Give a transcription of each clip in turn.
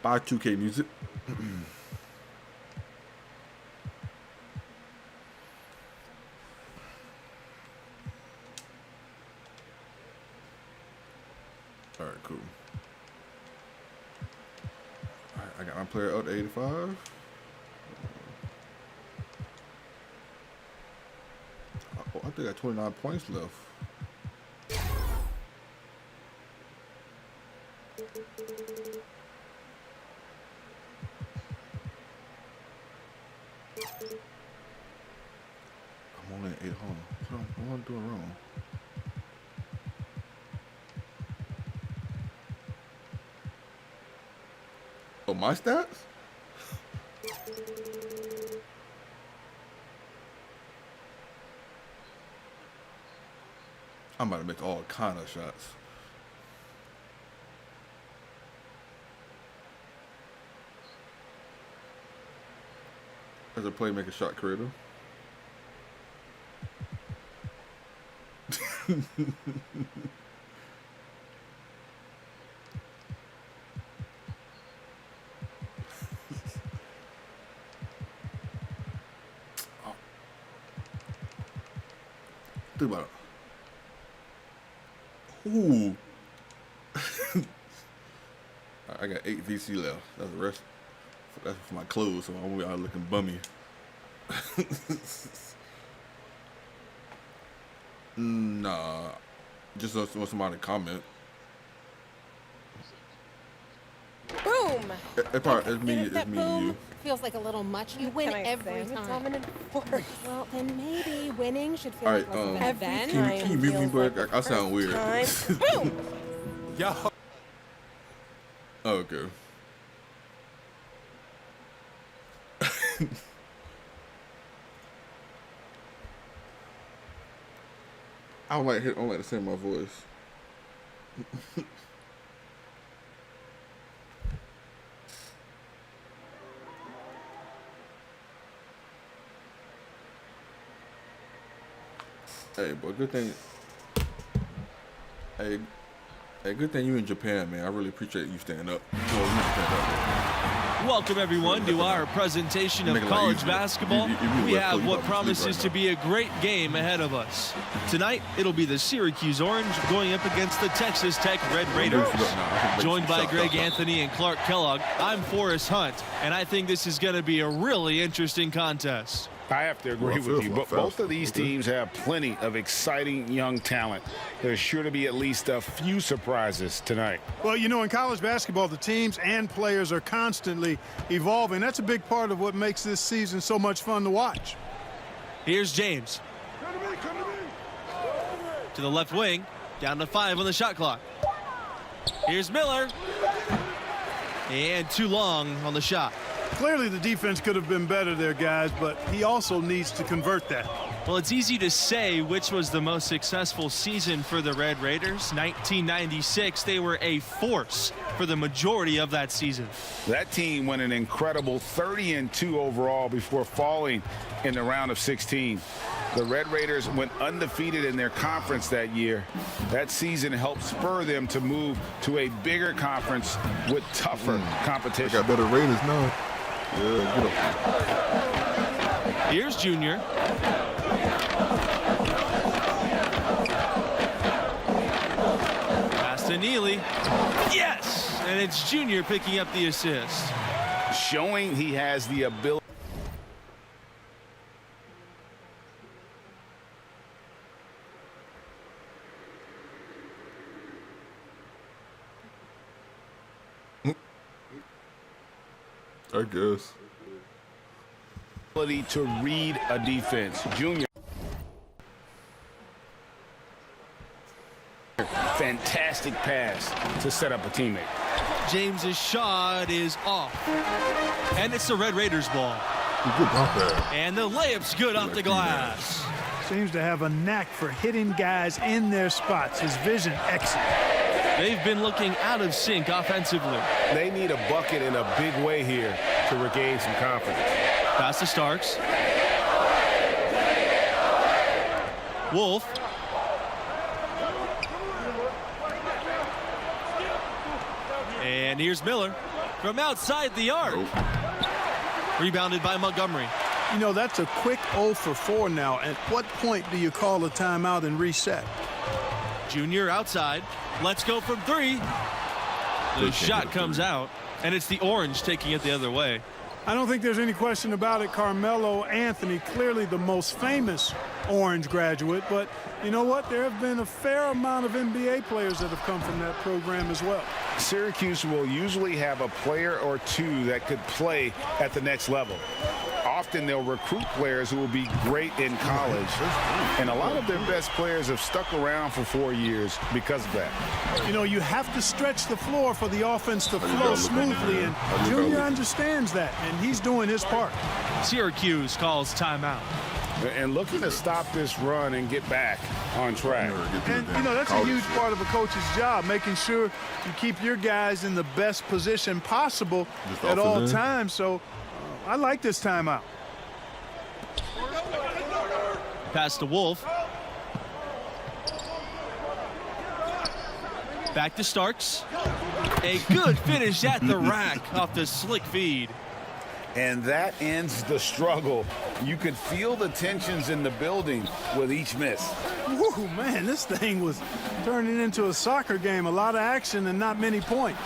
Buy 2K music. All right, cool. All right, I got my player up to 85. Oh, I think I got 29 points left. I'm only at 8. Hold on. What am I doing wrong? Oh, my stats? I'm about to make all kind of shots. As a playmaker, shot creator. Think about it. Ooh. I got 8 VC left. That's the rest. That's for my clothes, so I'm out looking bummy. Nah. Just want somebody to comment. Boom! It's me and you. Feels like a little much. You win every time. Dominant force. Well, then maybe winning should feel All right, like less of an event. Can you mute me, bud? I sound weird. Boom! Yo. Oh, okay. I don't like to sing my voice. Hey, but good thing. Hey, good thing you in Japan, man. I really appreciate you standing up. Welcome, everyone, to our presentation of college basketball. We have what promises to be a great game ahead of us. Tonight, it'll be the Syracuse Orange going up against the Texas Tech Red Raiders. Joined by Greg Anthony and Clark Kellogg, I'm Forrest Hunt, and I think this is going to be a really interesting contest. I have to agree with you, but both of these teams have plenty of exciting young talent. There's sure to be at least a few surprises tonight. Well, you know, in college basketball, the teams and players are constantly evolving. That's a big part of what makes this season so much fun to watch. Here's James. To the left wing, down to 5 on the shot clock. Here's Miller. And too long on the shot. Clearly, the defense could have been better there, guys, but he also needs to convert that. Well, it's easy to say which was the most successful season for the Red Raiders. 1996, they were a force for the majority of that season. That team went an incredible 30-2 overall before falling in the round of 16. The Red Raiders went undefeated in their conference that year. That season helped spur them to move to a bigger conference with tougher competition. They got better Raiders now. Yeah, get up. Here's Junior. Pass to Neely. Yes! And it's Junior picking up the assist. Showing he has the ability. I guess. To read a defense. Junior. Fantastic pass to set up a teammate. James's shot is off. And it's the Red Raiders ball. Good off there. And the layup's good off the glass. Seems to have a knack for hitting guys in their spots. His vision excellent. They've been looking out of sync offensively. They need a bucket in a big way here to regain some confidence. Pass to Starks. Wolf. And here's Miller. from outside the arc. Rebounded by Montgomery. You know, that's a quick 0 for 4 now. At what point do you call a timeout and reset? Junior outside. Let's go from 3. The shot comes out, and it's the Orange taking it the other way. I don't think there's any question about it. Carmelo Anthony, clearly the most famous Orange graduate, but you know what? There have been a fair amount of NBA players that have come from that program as well. Syracuse will usually have a player or two that could play at the next level. Often they'll recruit players who will be great in college, and a lot of their best players have stuck around for 4 years because of that. You know, you have to stretch the floor for the offense to flow smoothly, and Junior understands that, and he's doing his part. Syracuse calls timeout. And looking to stop this run and get back on track. And, you know, that's a huge part of a coach's job, making sure you keep your guys in the best position possible at all times. So I like this timeout. Pass to Wolf. Back to Starks. A good finish at the rack off the slick feed. And that ends the struggle. You could feel the tensions in the building with each miss. Woo, man, this thing was turning into a soccer game. A lot of action and not many points.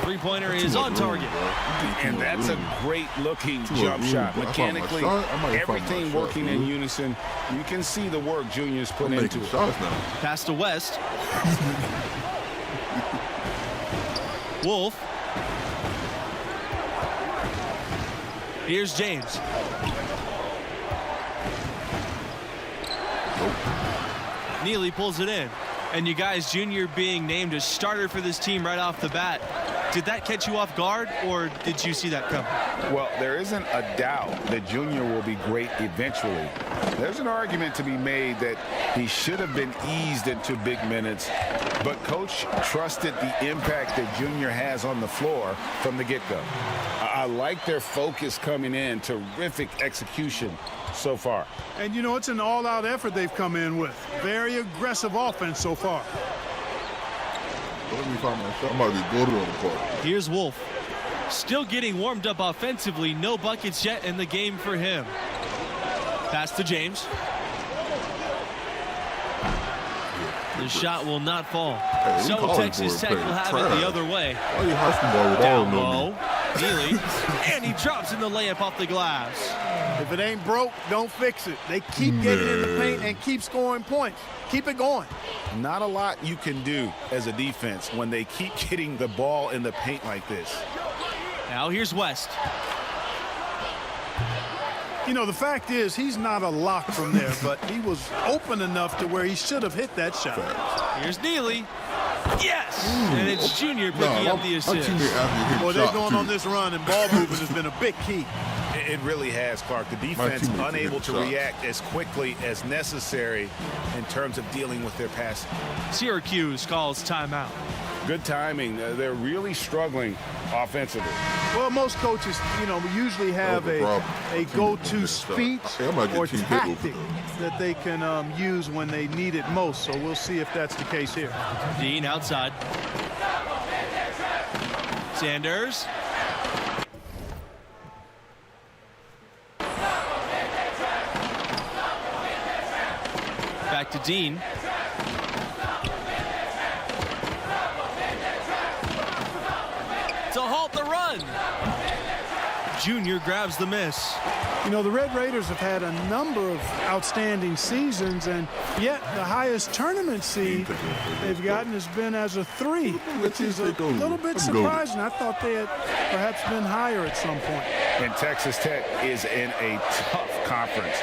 Three-pointer is on target. And that's a great-looking jump shot. Mechanically, everything working in unison. You can see the work Junior's put into it. Pass to West. Wolf. Here's James. Neely pulls it in. And you guys, Junior being named a starter for this team right off the bat. Did that catch you off guard, or did you see that coming? Well, there isn't a doubt that Junior will be great eventually. There's an argument to be made that he should have been eased into big minutes, but Coach trusted the impact that Junior has on the floor from the get-go. I like their focus coming in. Terrific execution so far. And, you know, it's an all-out effort they've come in with. Very aggressive offense so far. Let me find my shot. I'm about to be goated on the court. Here's Wolf. Still getting warmed up offensively. No buckets yet in the game for him. Pass to James. The shot will not fall. So Texas Tech will have it the other way. Why are you hustling ball with all Down low. Neely. And he drops in the layup off the glass. If it ain't broke, don't fix it. They keep getting in the paint and keep scoring points. Keep it going. Not a lot you can do as a defense when they keep getting the ball in the paint like this. Now here's West. You know, the fact is he's not a lock from there, but he was open enough to where he should have hit that shot. Here's Neely. Yes! And it's Junior picking up the assist. Boy, they're going on this run, and ball movement has been a big key. It really has, Clark. The defense unable to react as quickly as necessary in terms of dealing with their passing. Syracuse calls timeout. Good timing. They're really struggling offensively. Well, most coaches, you know, usually have a go-to speech or tactic that they can use when they need it most. So we'll see if that's the case here. Dean outside. Sanders. Back to Dean. To halt the run. Junior grabs the miss. You know, the Red Raiders have had a number of outstanding seasons, and yet the highest tournament seed they've gotten has been as a 3, which is a little bit surprising. I thought they had perhaps been higher at some point. And Texas Tech is in a tough conference.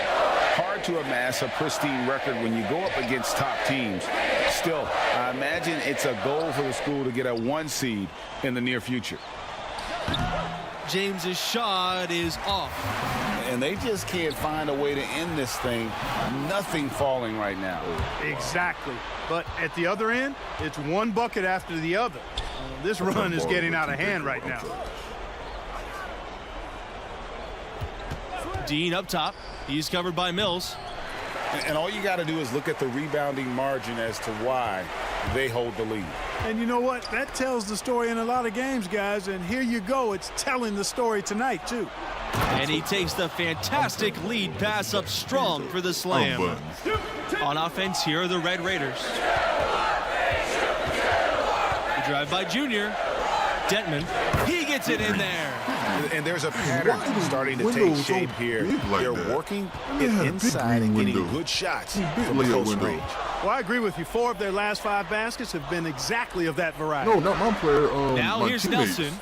Hard to amass a pristine record when you go up against top teams. Still, I imagine it's a goal for the school to get a 1 seed in the near future. James's shot is off. And they just can't find a way to end this thing. Nothing falling right now. Exactly. But at the other end, it's one bucket after the other. This run is getting out of hand right now. Dean up top. He's covered by Mills. And all you got to do is look at the rebounding margin as to why they hold the lead. And you know what? That tells the story in a lot of games, guys. And here you go. It's telling the story tonight, too. And he takes the fantastic lead pass up strong for the slam. On offense, here are the Red Raiders. The drive by Junior. Denton, he gets it in there. And there's a pattern starting to take shape here. They're working it inside and getting good shots from close range. Well, I agree with you. 4 of their last 5 baskets have been exactly of that variety. No, not my player. Now my here's teammates. Nelson.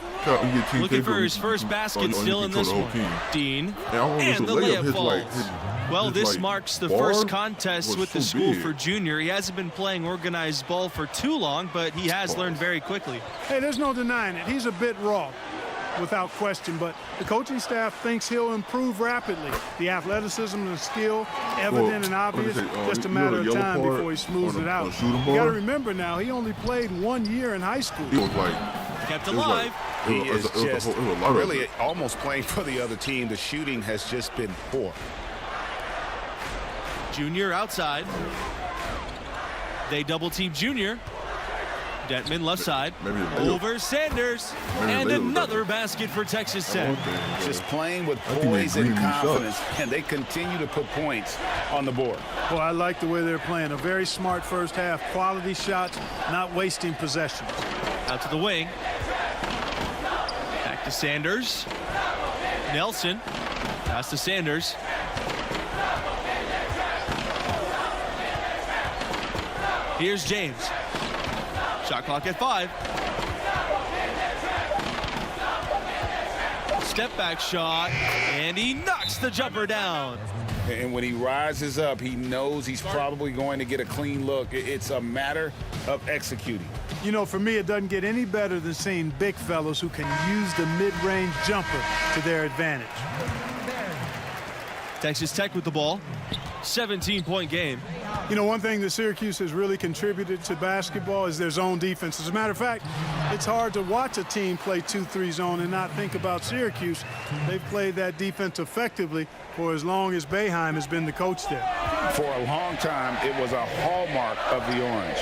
Team Looking for paper. his first basket still in this one. Dean, And the layup falls. Well, this like, marks the bar first contest was with the so school big. for Junior. He hasn't been playing organized ball for too long, but he has learned very quickly. Hey, there's no denying it. He's a bit raw, without question, but the coaching staff thinks he'll improve rapidly. The athleticism and the skill, evident and obvious, just a matter of time before he smooths it out. You got to remember now, he only played 1 year in high school. He was like, Kept alive. He is just really it. almost playing for the other team. The shooting has just been poor. Junior outside. They double team Junior. Detman left side. Over Sanders. And another basket for Texas Tech. Just playing with poise and confidence, and they continue to put points on the board. Well, I like the way they're playing. A very smart first half. Quality shots, not wasting possessions. Out to the wing. Back to Sanders. Nelson. Pass to Sanders. Here's James. Shot clock at 5. Step back shot, and he knocks the jumper down. And when he rises up, he knows he's probably going to get a clean look. It's a matter of executing. You know, for me, it doesn't get any better than seeing big fellows who can use the mid-range jumper to their advantage. Texas Tech with the ball. 17-point game. You know, one thing that Syracuse has really contributed to basketball is their zone defense. As a matter of fact, it's hard to watch a team play 2-3 zone and not think about Syracuse. They've played that defense effectively for as long as Boeheim has been the coach there. For a long time, it was a hallmark of the Orange.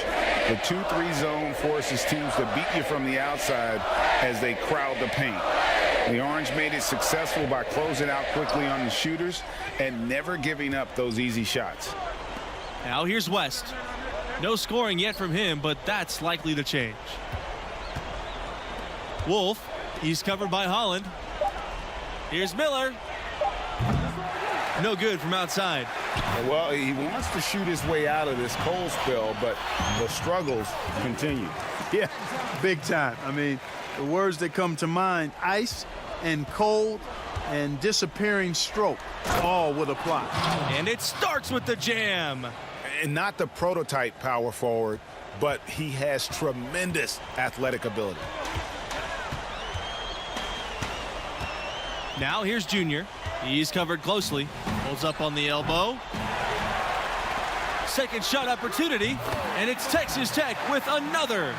The 2-3 zone forces teams to beat you from the outside as they crowd the paint. The Orange made it successful by closing out quickly on the shooters and never giving up those easy shots. Now here's West. No scoring yet from him, but that's likely to change. Wolf, he's covered by Holland. Here's Miller. No good from outside. Well, he wants to shoot his way out of this cold spell, but the struggles continue. Yeah, big time. I mean, the words that come to mind, ice and cold and disappearing stroke, all would apply. And it starts with the jam. And not the prototype power forward, but he has tremendous athletic ability. Now here's Junior. He's covered closely. Holds up on the elbow. Second shot opportunity, and it's Texas Tech with another.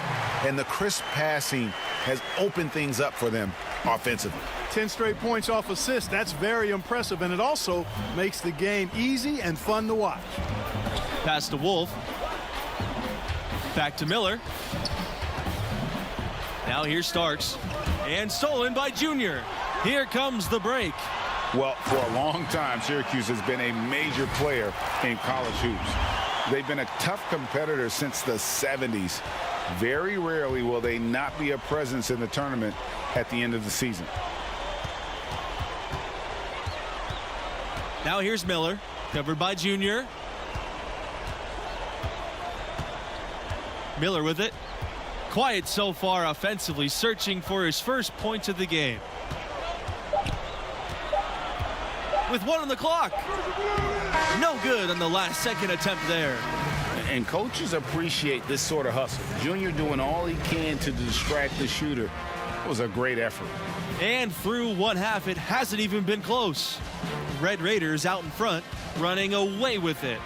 And the crisp passing has opened things up for them offensively. 10 straight points off assists. That's very impressive, and it also makes the game easy and fun to watch. Pass to Wolf. Back to Miller. Now here's Starks. And stolen by Junior. Here comes the break. Well, for a long time, Syracuse has been a major player in college hoops. They've been a tough competitor since the 70s. Very rarely will they not be a presence in the tournament at the end of the season. Now here's Miller, covered by Junior. Miller with it. Quiet so far offensively, searching for his first points of the game. With 1 on the clock. No good on the last second attempt there. And coaches appreciate this sort of hustle. Junior doing all he can to distract the shooter. It was a great effort. And through one half, it hasn't even been close. Red Raiders out in front, running away with it.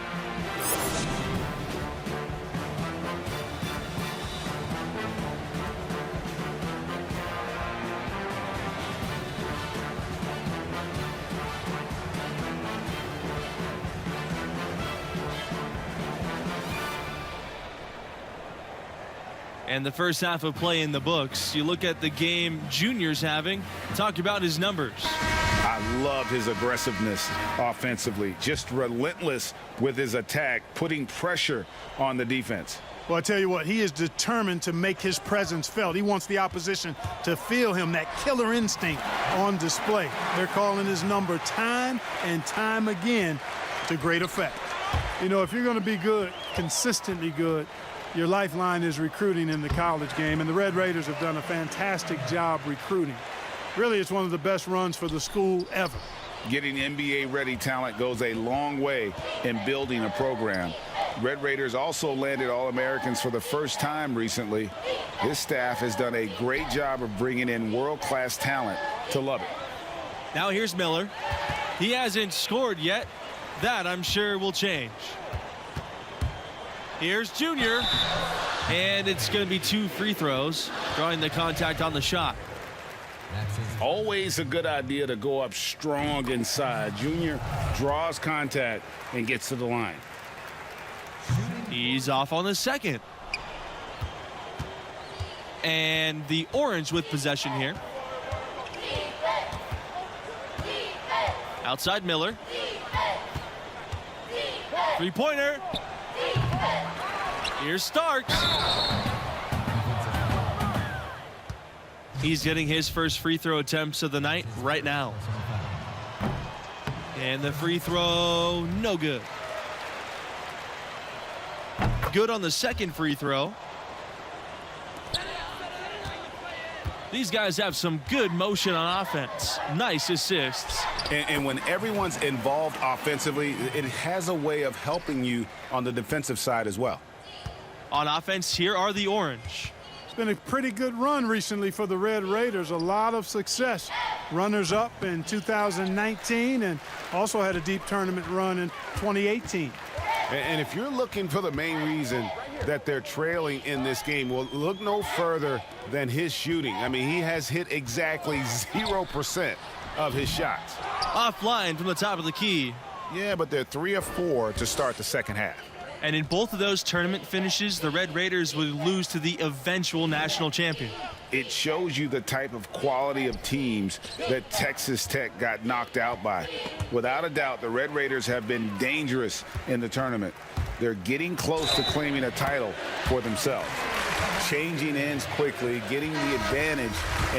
And the first half of play in the books. You look at the game Junior's having. Talk about his numbers. I love his aggressiveness offensively. Just relentless with his attack, putting pressure on the defense. Well, I tell you what, he is determined to make his presence felt. He wants the opposition to feel him, that killer instinct on display. They're calling his number time and time again to great effect. You know, if you're going to be good, consistently good, your lifeline is recruiting in the college game, and the Red Raiders have done a fantastic job recruiting. Really, it's one of the best runs for the school ever. Getting NBA-ready talent goes a long way in building a program. Red Raiders also landed All-Americans for the first time recently. This staff has done a great job of bringing in world-class talent to Lubbock. Now here's Miller. He hasn't scored yet. That, I'm sure, will change. Here's Junior. And it's going to be 2 free throws, drawing the contact on the shot. Always a good idea to go up strong inside. Junior draws contact and gets to the line. He's off on the second. And the Orange with possession here. Outside Miller. Three-pointer. Here's Starks. He's getting his first free throw attempts of the night right now. And the free throw, no good. Good on the second free throw. These guys have some good motion on offense. Nice assists. And when everyone's involved offensively, it has a way of helping you on the defensive side as well. On offense, here are the Orange. It's been a pretty good run recently for the Red Raiders. A lot of success. Runners-up in 2019 and also had a deep tournament run in 2018. And if you're looking for the main reason that they're trailing in this game, well, look no further than his shooting. I mean, he has hit exactly 0% of his shots. Offline from the top of the key. Yeah, but they're 3 of 4 to start the second half. And in both of those tournament finishes, the Red Raiders would lose to the eventual national champion. It shows you the type of quality of teams that Texas Tech got knocked out by. Without a doubt, the Red Raiders have been dangerous in the tournament. They're getting close to claiming a title for themselves. Changing ends quickly, getting the advantage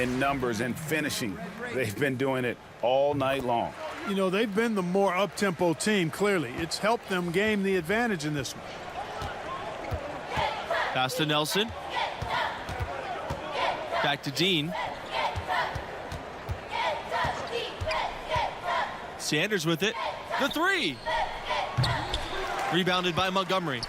in numbers and finishing. They've been doing it all night long. You know, they've been the more up-tempo team, clearly. It's helped them gain the advantage in this one. Pass to Nelson. Back to Dean. Sanders with it. The three. Rebounded by Montgomery.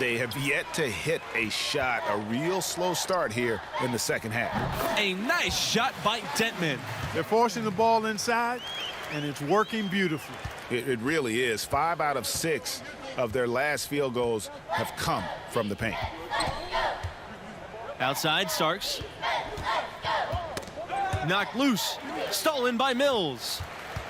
They have yet to hit a shot, a real slow start here in the second half. A nice shot by Dentman. They're forcing the ball inside, and it's working beautifully. It really is. 5 out of 6 of their last field goals have come from the paint. Outside, Starks. Knocked loose. Stolen by Mills.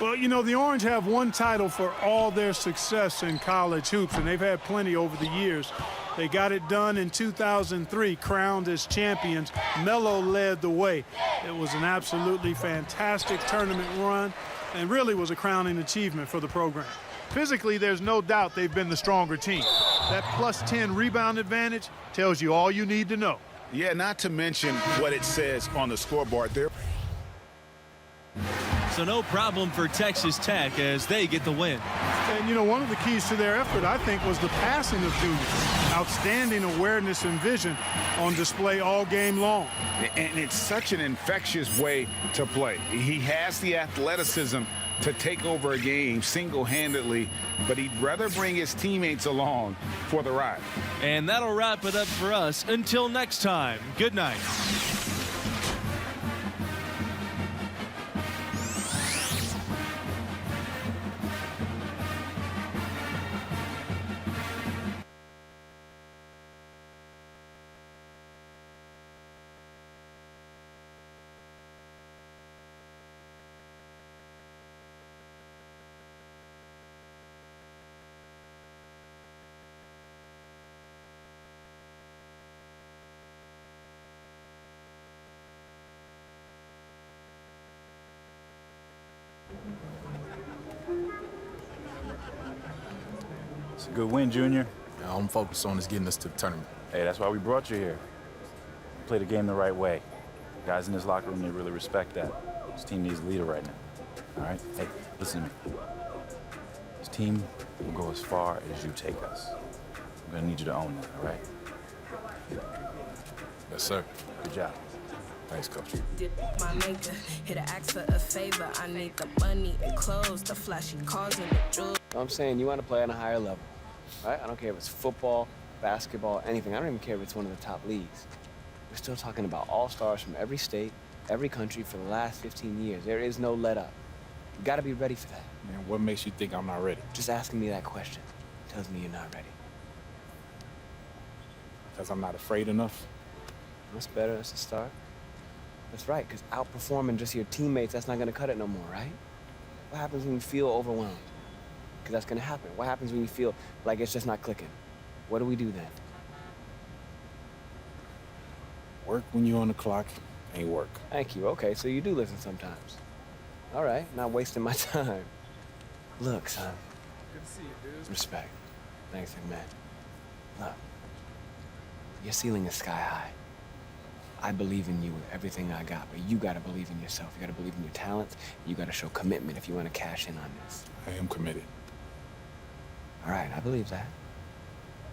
Well, you know, the Orange have one title for all their success in college hoops, and they've had plenty over the years. They got it done in 2003, crowned as champions. Melo led the way. It was an absolutely fantastic tournament run and really was a crowning achievement for the program. Physically, there's no doubt they've been the stronger team. That plus 10 rebound advantage tells you all you need to know. Yeah, not to mention what it says on the scoreboard there. So no problem for Texas Tech as they get the win. And, you know, one of the keys to their effort, I think, was the passing of Junior. Outstanding awareness and vision on display all game long. And it's such an infectious way to play. He has the athleticism to take over a game single-handedly, but he'd rather bring his teammates along for the ride. And that'll wrap it up for us. Until next time, good night. It's a good win, Junior. All I'm focused on is getting us to the tournament. Hey, that's why we brought you here. Play the game the right way. Guys in this locker room, they really respect that. This team needs a leader right now. All right? Hey, listen to me. This team will go as far as you take us. I'm gonna need you to own that, all right? Yes, sir. Good job. Thanks, Coach. Dip my maker, hit an ask for a favor. I need the money and clothes, the flashy cars and the jewels. I'm saying you want to play on a higher level, right? I don't care if it's football, basketball, anything. I don't even care if it's one of the top leagues. We're still talking about all-stars from every state, every country for the last 15 years. There is no let up. You got to be ready for that. Man, what makes you think I'm not ready? Just asking me that question tells me you're not ready. Because I'm not afraid enough? That's better. That's a start. That's right, because outperforming just your teammates, that's not going to cut it no more, right? What happens when you feel overwhelmed? Because that's going to happen. What happens when you feel like it's just not clicking? What do we do then? Work when you're on the clock ain't work. Thank you. Okay, so you do listen sometimes. All right, not wasting my time. Look, son. Good to see you, dude. Respect. Thanks, man. Look, your ceiling is sky high. I believe in you with everything I got, but you gotta believe in yourself. You gotta believe in your talents. You gotta show commitment if you want to cash in on this. I am committed. All right, I believe that.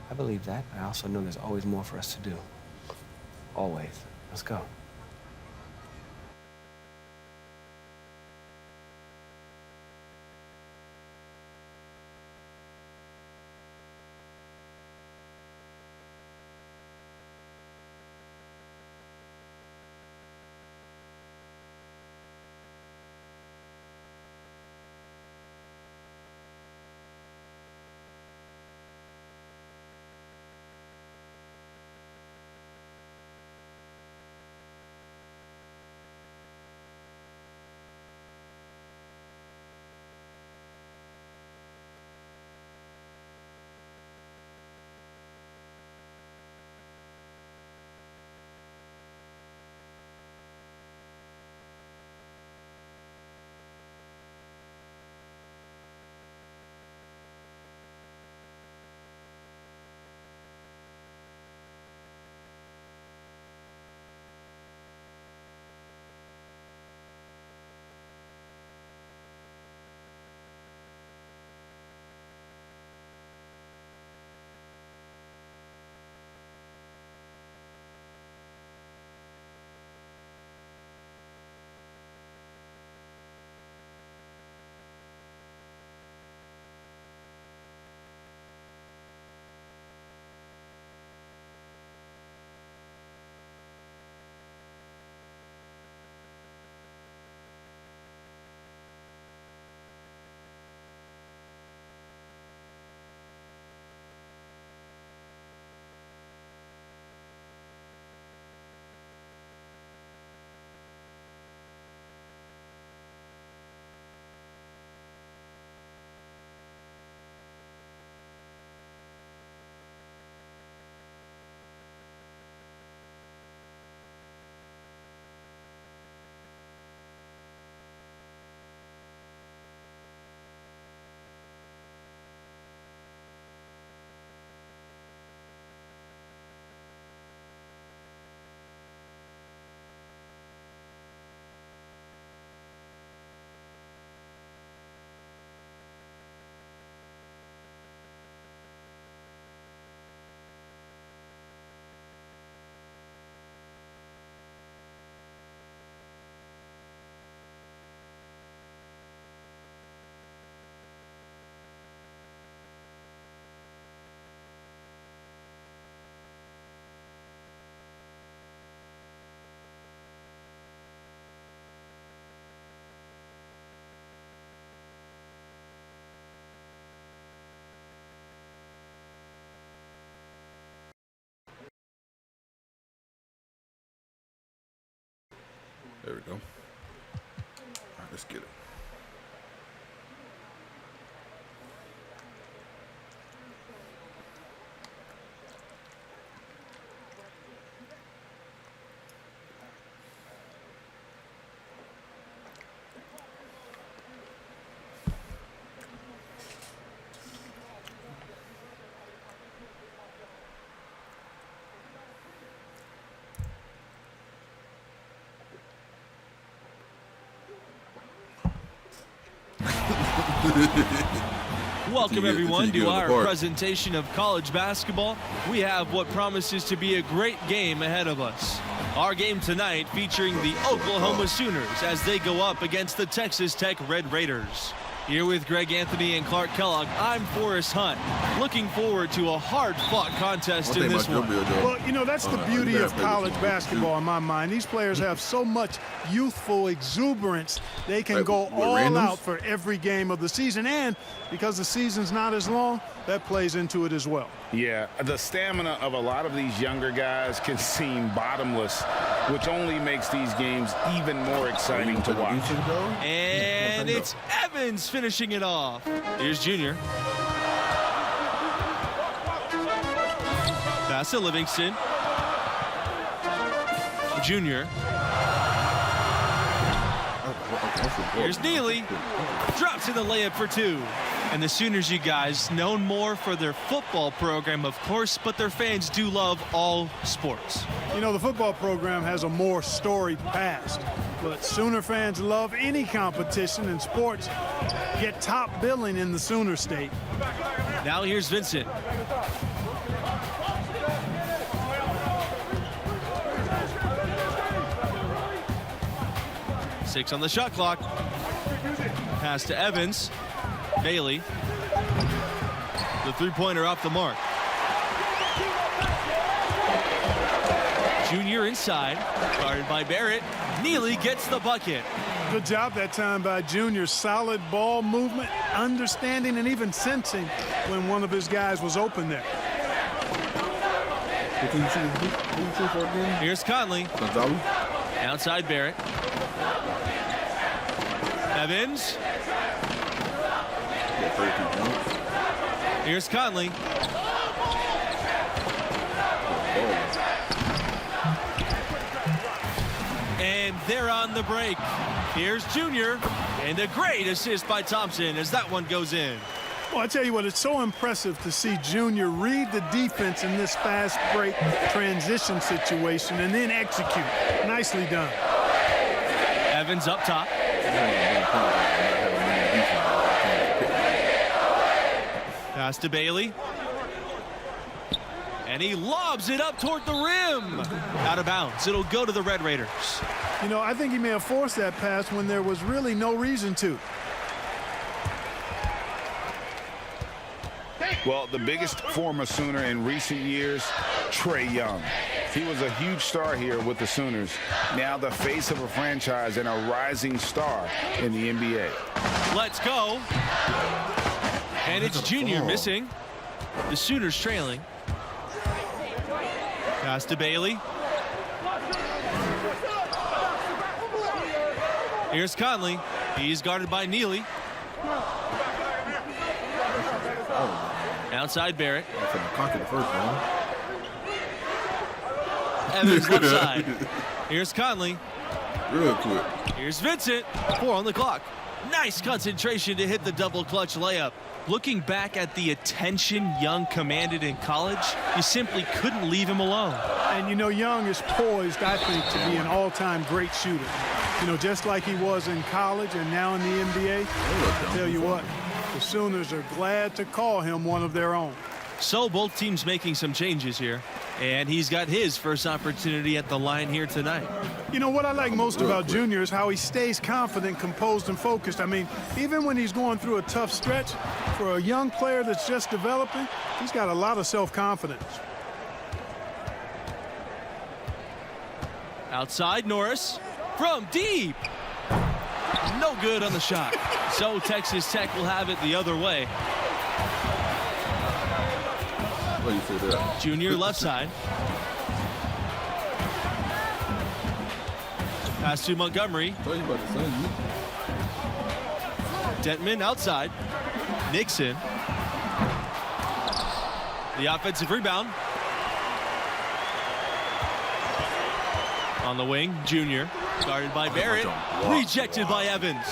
I believe that. I also know there's always more for us to do. Always. Let's go. There we go. All right, let's get it. Welcome everyone to our presentation of college basketball. We have what promises to be a great game ahead of us. Our game tonight featuring the Oklahoma Sooners as they go up against the Texas Tech Red Raiders. Here with Greg Anthony and Clark Kellogg, I'm Forrest Hunt. Looking forward to a hard-fought contest in this one. Well, you know, that's the beauty of college basketball in my mind. These players have so much youthful exuberance. They can go all out for every game of the season. And because the season's not as long, that plays into it as well. Yeah, the stamina of a lot of these younger guys can seem bottomless, which only makes these games even more exciting to watch. And it's Evans finishing it off. Here's Junior. Pass to Livingston. Junior. Here's Neely. Drops in the layup for two. And the Sooners, you guys, known more for their football program, of course, but their fans do love all sports. You know, the football program has a more storied past, but Sooner fans love any competition, and sports get top billing in the Sooner State. Now here's Vincent. Six on the shot clock. Pass to Evans. Bailey. The three-pointer off the mark. Junior inside. Guarded by Barrett. Neely gets the bucket. Good job that time by Junior. Solid ball movement, understanding, and even sensing when one of his guys was open there. Here's Conley. Outside Barrett. Evans. Here's Conley. And they're on the break. Here's Junior. And a great assist by Thompson as that one goes in. Well, I tell you what, it's so impressive to see Junior read the defense in this fast break transition situation and then execute. Nicely done. Evans up top. Pass to Bailey. And he lobs it up toward the rim. Out of bounds. It'll go to the Red Raiders. You know, I think he may have forced that pass when there was really no reason to. Well, the biggest former Sooner in recent years, Trae Young. He was a huge star here with the Sooners. Now the face of a franchise and a rising star in the NBA. Let's go. And it's Junior missing. The Sooners trailing. Pass to Bailey. Here's Conley. He's guarded by Neely. Outside Barrett. Evans left side. Here's Conley. Real quick. Here's Vincent. 4 on the clock. Nice concentration to hit the double clutch layup. Looking back at the attention Young commanded in college, you simply couldn't leave him alone. And you know, Young is poised, I think, to be an all-time great shooter. You know, just like he was in college and now in the NBA. I tell you what, the Sooners are glad to call him one of their own. So both teams making some changes here, and he's got his first opportunity at the line here tonight. You know, what I like most about Junior is how he stays confident, composed, and focused. I mean, even when he's going through a tough stretch, for a young player that's just developing, he's got a lot of self-confidence. Outside, Norris from deep. No good on the shot. So Texas Tech will have it the other way. Junior left side. Pass to Montgomery. Dentman outside. Nixon. The offensive rebound. On the wing, Junior. Guarded by Barrett. Rejected by Evans.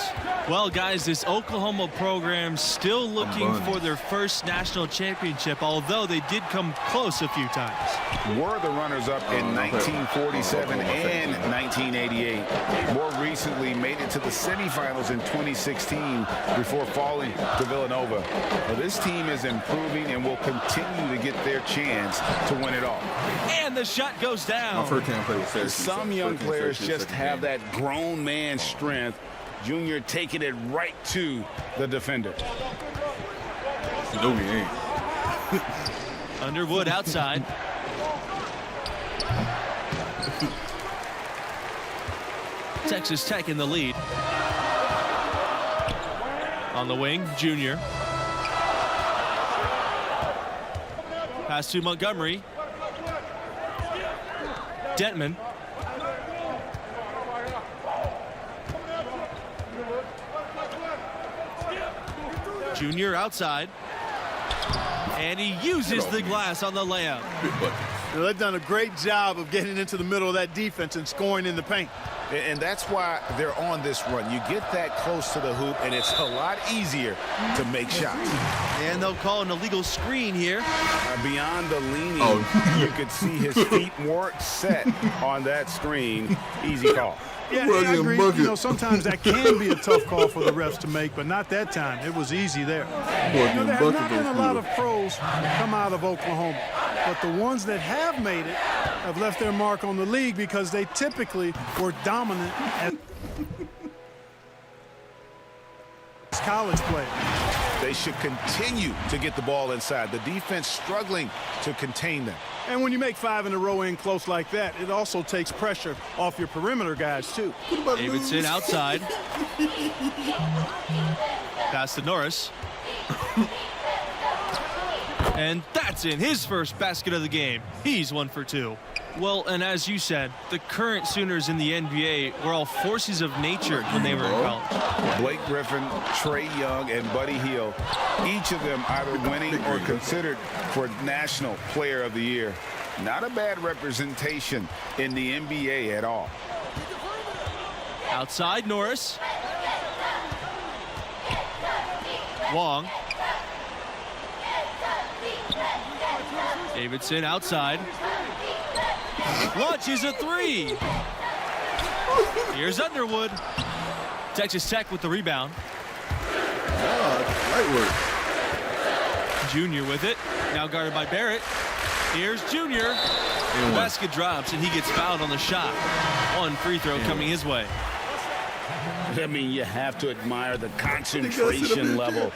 Well, guys, this Oklahoma program still looking for their first national championship, although they did come close a few times. Were the runners-up in 1947 and 1988. More recently, made it to the semifinals in 2016 before falling to Villanova. Well, this team is improving and will continue to get their chance to win it all. And the shot goes down. My first time playing with Syracuse. Some young players just have that grown man strength. Junior taking it right to the defender. No, he ain't. Underwood outside. Texas Tech in the lead. On the wing, Junior. Pass to Montgomery. Dentman. Junior outside. And he uses the glass on the layup. Well, they've done a great job of getting into the middle of that defense and scoring in the paint. And that's why they're on this run. You get that close to the hoop, and it's a lot easier to make shots. And they'll call an illegal screen here. Beyond the leaning, you could see his feet weren't set on that screen. Easy call. Yeah, I agree. You know, sometimes that can be a tough call for the refs to make, but not that time. It was easy there. You know, there have not been a lot of pros come out of Oklahoma, but the ones that have made it have left their mark on the league because they typically were dominant as college players. They should continue to get the ball inside. The defense struggling to contain them. And when you make 5 in a row in close like that, it also takes pressure off your perimeter guys, too. Davidson outside. Pass to Norris. And that's in his first basket of the game. He's 1 for 2. Well, and as you said, the current Sooners in the NBA were all forces of nature when they were in college. Blake Griffin, Trae Young, and Buddy Hield, each of them either winning or considered for National Player of the Year. Not a bad representation in the NBA at all. Outside, Norris. Wong. Davidson outside. Launches a 3. Here's Underwood. Texas Tech with the rebound. Light work. Junior with it. Now guarded by Barrett. Here's Junior. The basket drops and he gets fouled on the shot. 1 free throw coming his way. I mean, you have to admire the concentration level.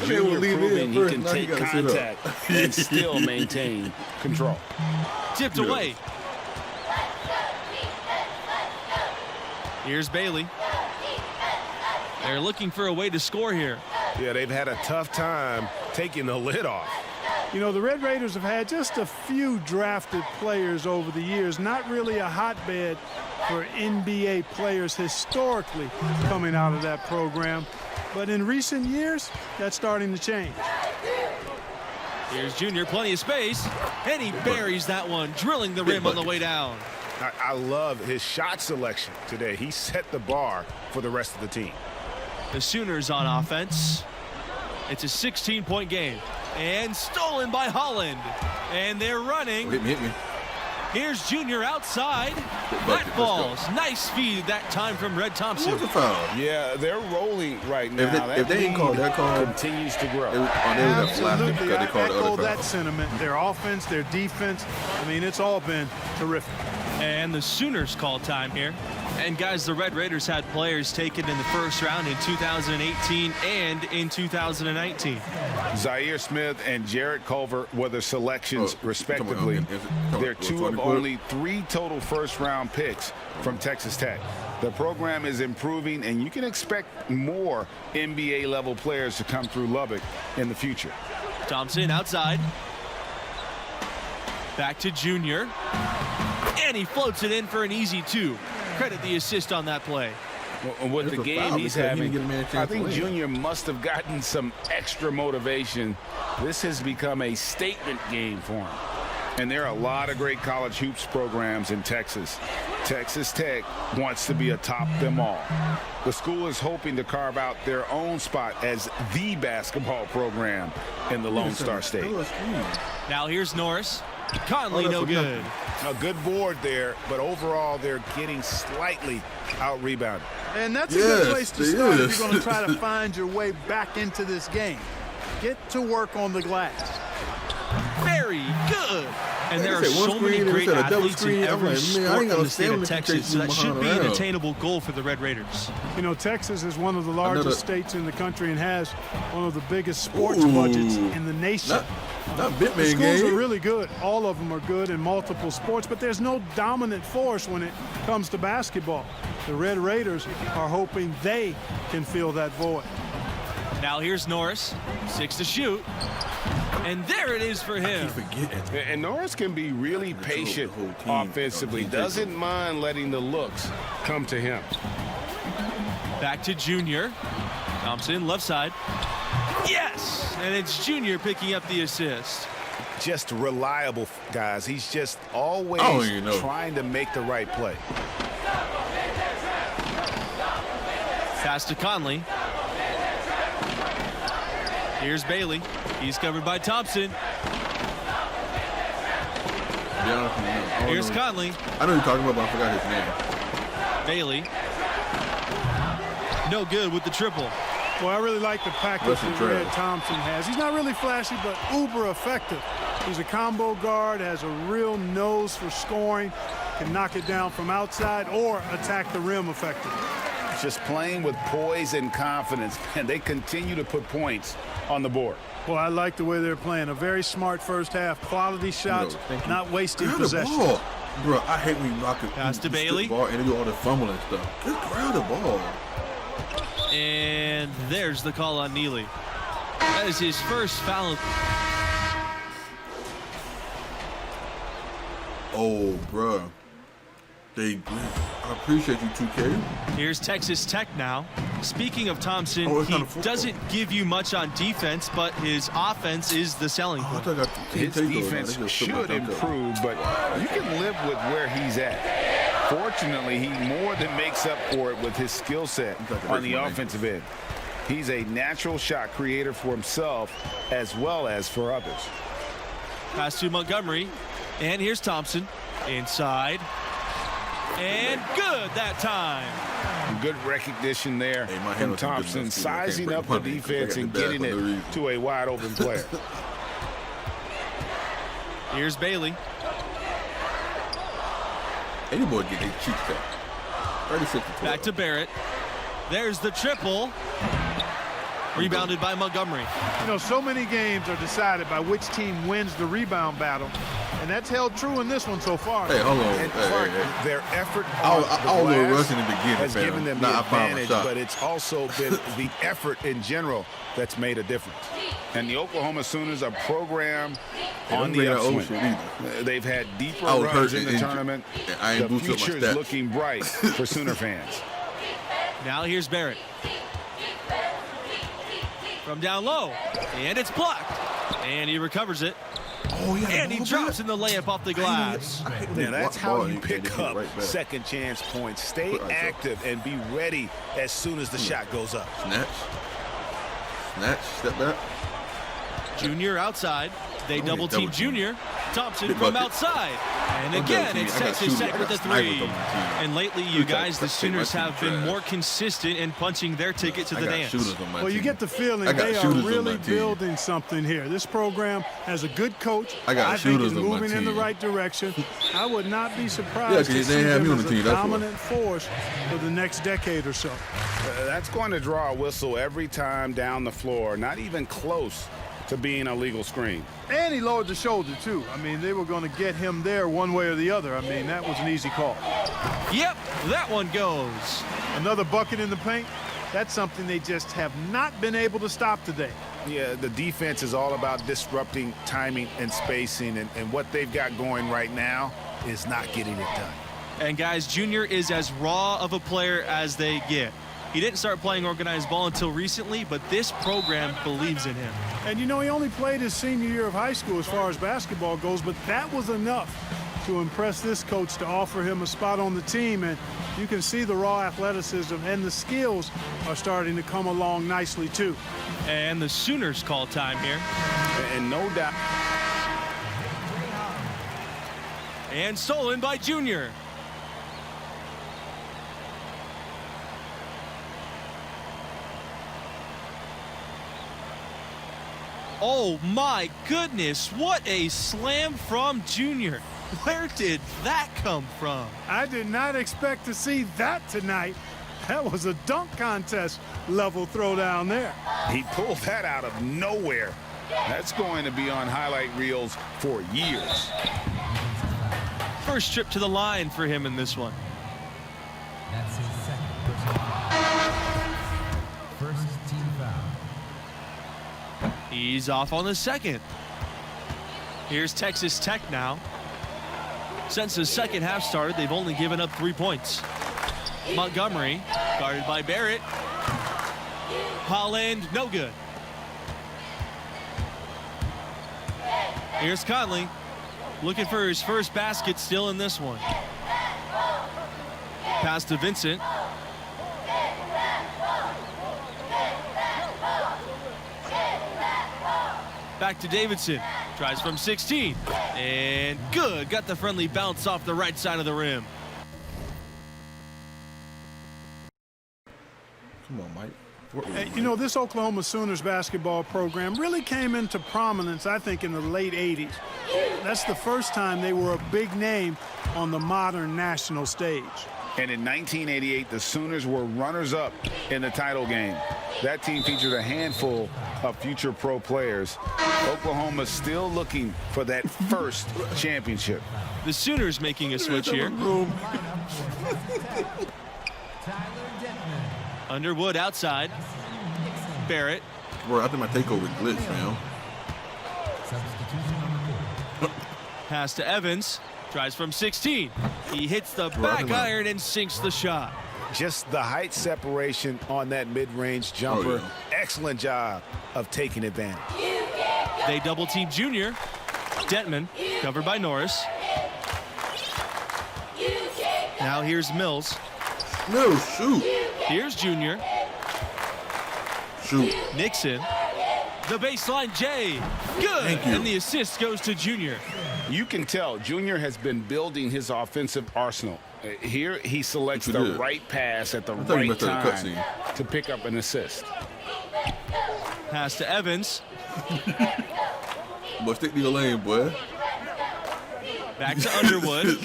Junior proving he can take contact and still maintain control. Tipped away. Here's Bailey. They're looking for a way to score here. Yeah, they've had a tough time taking the lid off. You know, the Red Raiders have had just a few drafted players over the years, not really a hotbed for NBA players historically coming out of that program. But in recent years, that's starting to change. Here's Junior, plenty of space, and he buries that one, drilling the rim on the way down. I love his shot selection today. He set the bar for the rest of the team. The Sooners on offense. It's a 16-point game. And stolen by Holland. And they're running. Hit me. Here's Junior outside. That falls. Nice feed that time from Red Thompson. What's the foul? Yeah, they're rolling right now. If they ain't called that call, continues to grow. They would have flashed it because they called the other foul. That sentiment, their offense, their defense. I mean, it's all been terrific. And the Sooners call time here. And guys, the Red Raiders had players taken in the first round in 2018 and in 2019. Zaire Smith and Jarrett Culver were the selections, respectively. They're 2 of only 3 total first-round picks from Texas Tech. The program is improving, and you can expect more NBA-level players to come through Lubbock in the future. Thompson outside. Back to Junior. And he floats it in for an easy 2. Credit the assist on that play. Well, with the game he's having, I think Junior must have gotten some extra motivation. This has become a statement game for him. And there are a lot of great college hoops programs in Texas. Texas Tech wants to be atop them all. The school is hoping to carve out their own spot as the basketball program in the Lone Star State. Now here's Norris. Conley, no good. A good board there, but overall they're getting slightly out-rebounded. And that's a good place to start if you're going to try to find your way back into this game. Get to work on the glass. Very good. And there are so many great athletes in every sport in the state of Texas, so that should be an attainable goal for the Red Raiders. You know, Texas is one of the largest states in the country and has one of the biggest sports budgets in the nation. Not Bitman the schools game. are really good. All of them are good in multiple sports, but there's no dominant force when it comes to basketball. The Red Raiders are hoping they can fill that void. Now here's Norris, 6 to shoot. And there it is for him. And Norris can be really patient offensively. Doesn't mind letting the looks come to him. Back to Junior. Thompson, left side. Yes! And it's Junior picking up the assist. Just reliable, guys. He's just always trying to make the right play. Pass to Conley. Here's Bailey. He's covered by Thompson. Here's Conley. I know you're talking about, but I forgot his name. Bailey. No good with the triple. Well, I really like the package that Red Thompson has. He's not really flashy, but uber effective. He's a combo guard, has a real nose for scoring, can knock it down from outside or attack the rim effectively. Just playing with poise and confidence, and they continue to put points on the board. Well, I like the way they're playing. A very smart first half. Quality shots, not wasting possession. Bro, I hate when you knock it. Pass to Bailey. Ball and they do all the fumbling stuff. Just grab the ball. And there's the call on Neely. That is his first foul. Oh, bro. I appreciate you, 2K. Here's Texas Tech now. Speaking of Thompson, he doesn't give you much on defense, but his offense is the selling point. His defense should improve, but you can live with where he's at. Fortunately, he more than makes up for it with his skill set on the offensive end. He's a natural shot creator for himself as well as for others. Pass to Montgomery, and here's Thompson inside. And good that time. Good recognition there from Thompson, sizing up the defense and getting it to a wide open player. Here's Bailey. Any boy get a cheat cut. 36 to 12. Back to Barrett. There's the triple. Rebounded by Montgomery. You know, so many games are decided by which team wins the rebound battle, and that's held true in this one so far. Hey, hold on. And Clark, their effort I was a little rushing in the beginning, has given them the I found advantage, but it's also been the effort in general that's made a difference. And the Oklahoma Sooners are programmed on the upswing. They've had deeper runs in the tournament. The future is looking bright for Sooner fans. Now here's Barrett. From down low, and it's blocked. And he recovers it. Oh, yeah, and he drops in the layup off the glass. Now that's how you pick up second chance points. Stay active and be ready as soon as the shot goes up. Snatch, step back. Junior outside. They double team Junior. Thompson from outside. And again, it's Texas Tech with the three. And lately, you guys, the Sooners have been more consistent in punching their ticket to the dance. Well, you get the feeling they are really building something here. This program has a good coach. I think it's moving in the right direction. I would not be surprised to see them as a dominant force for the next decade or so. That's going to draw a whistle every time down the floor. Not even close to being a legal screen. And he lowered the shoulder, too. I mean, they were going to get him there one way or the other. I mean, that was an easy call. Yep, that one goes. Another bucket in the paint. That's something they just have not been able to stop today. Yeah, the defense is all about disrupting timing and spacing, and what they've got going right now is not getting it done. And, guys, Junior is as raw of a player as they get. He didn't start playing organized ball until recently, but this program believes in him. And, you know, he only played his senior year of high school as far as basketball goes, but that was enough to impress this coach to offer him a spot on the team, and you can see the raw athleticism and the skills are starting to come along nicely too. And the Sooners call time here. And no doubt. And stolen by Junior. Oh my goodness, what a slam from Junior. Where did that come from? I did not expect to see that tonight. That was a dunk contest level throwdown there. He pulled that out of nowhere. That's going to be on highlight reels for years. First trip to the line for him in this one. That's his second personal foul. First team foul. He's off on the second. Here's Texas Tech now. Since the second half started, they've only given up 3 points. Montgomery, guarded by Barrett. Holland, no good. Here's Conley, looking for his first basket still in this one. Pass to Vincent. Back to Davidson. Tries from 16. And good. Got the friendly bounce off the right side of the rim. Come on, Mike. You know, this Oklahoma Sooners basketball program really came into prominence, I think, in the late 80s. That's the first time they were a big name on the modern national stage. And in 1988, the Sooners were runners-up in the title game. That team featured a handful of future pro players. Oklahoma's still looking for that first championship. The Sooners making a switch here. Underwood outside. Barrett. Bro, I think my takeover glitched, man. Pass to Evans. Tries from 16. He hits the back iron and sinks the shot. Just the height separation on that mid-range jumper. Oh, yeah. Excellent job of taking advantage. They double team Junior. Detman covered by Norris. Now here's Mills. No, shoot. Here's Junior. Shoot. Nixon. The baseline J. Good. Thank you. And the assist goes to Junior. You can tell Junior has been building his offensive arsenal. Here he selects the right pass at the right time to pick up an assist. Pass to Evans. But stick to your lane, boy. Back to Underwood.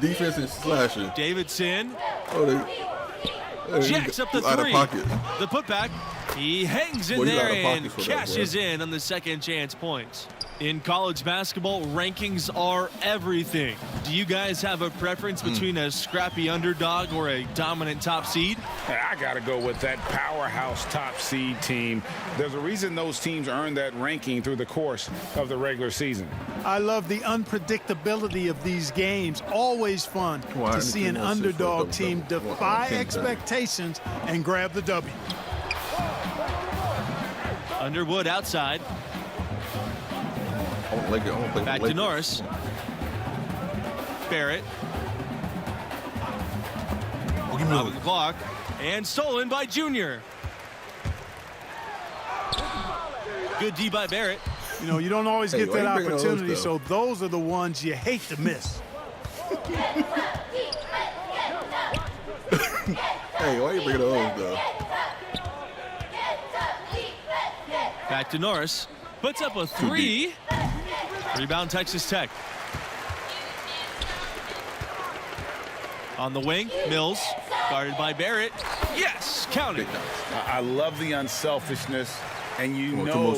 Defense and slashing. Davidson. Oh, Jacks up the out three. Of pocket. The putback. He hangs in Boy, there out of and pocket for that, cashes boy. in on the second chance points. In college basketball, rankings are everything. Do you guys have a preference between a scrappy underdog or a dominant top seed? I got to go with that powerhouse top seed team. There's a reason those teams earn that ranking through the course of the regular season. I love the unpredictability of these games. Always fun to see an underdog team defy expectations and grab the W. Underwood outside. Back to Norris. Barrett. Out of the clock. And stolen by Junior. Good D by Barrett. You know, you don't always get that opportunity, so those are the ones you hate to miss. Hey, why you bringing those, though? Back to Norris. Puts up a three. Rebound Texas Tech. On the wing, Mills, guarded by Barrett. Yes, counted. I love the unselfishness, and you know